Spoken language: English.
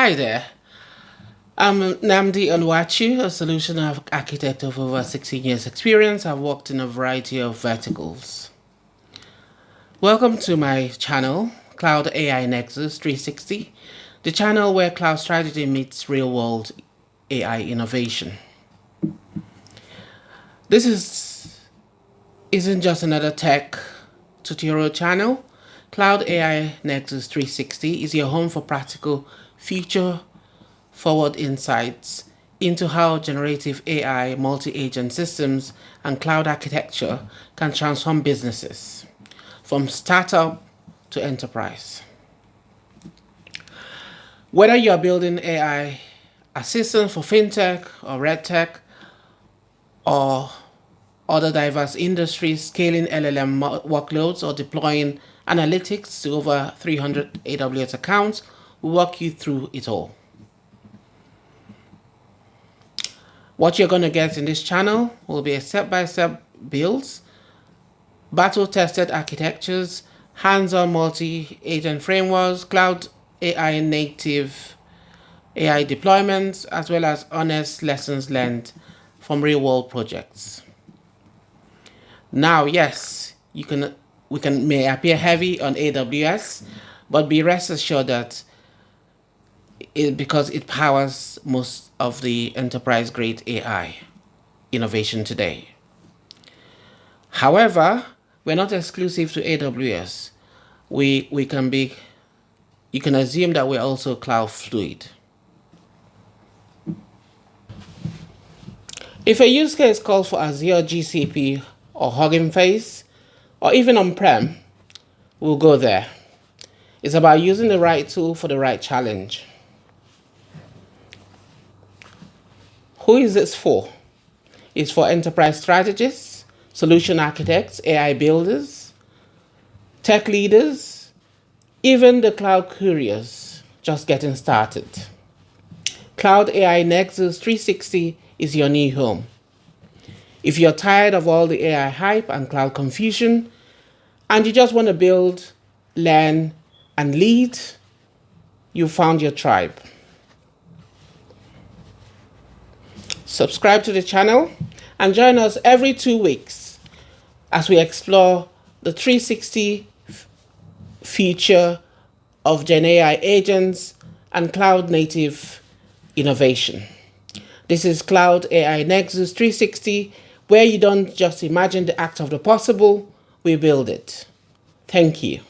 Hi there. I'm Namdi Onwachu, a solution architect of over 16 years experience. I've worked in a variety of verticals. Welcome to my channel, CloudAI Nexus 360, the channel where cloud strategy meets real-world AI innovation. This isn't just another tech tutorial channel. CloudAI Nexus 360 is your home for practical future-forward insights into how generative AI, multi-agent systems, and cloud architecture can transform businesses, from startup to enterprise. Whether you're building AI assistants for fintech or redtech, or other diverse industries, scaling LLM workloads, or deploying analytics to over 300 AWS accounts, we'll walk you through it all. What you're going to get in this channel will be a step-by-step builds, battle-tested architectures, hands-on multi-agent frameworks, cloud AI native AI deployments, as well as honest lessons learned from real-world projects. Now, yes, may appear heavy on AWS, but be rest assured that because it powers most of the enterprise-grade AI innovation today. However, we're not exclusive to AWS. You can assume that we're also cloud fluid. If a use case calls for Azure, GCP, or Hugging Face, or even on-prem, we'll go there. It's about using the right tool for the right challenge. Who is this for? It's for enterprise strategists, solution architects, AI builders, tech leaders, even the cloud curious just getting started. CloudAI Nexus 360 is your new home. If you're tired of all the AI hype and cloud confusion, and you just want to build, learn, and lead, you found your tribe. Subscribe to the channel and join us every 2 weeks as we explore the 360 future of Gen AI agents and cloud native innovation. This is CloudAI Nexus 360, where you don't just imagine the act of the possible, we build it. Thank you.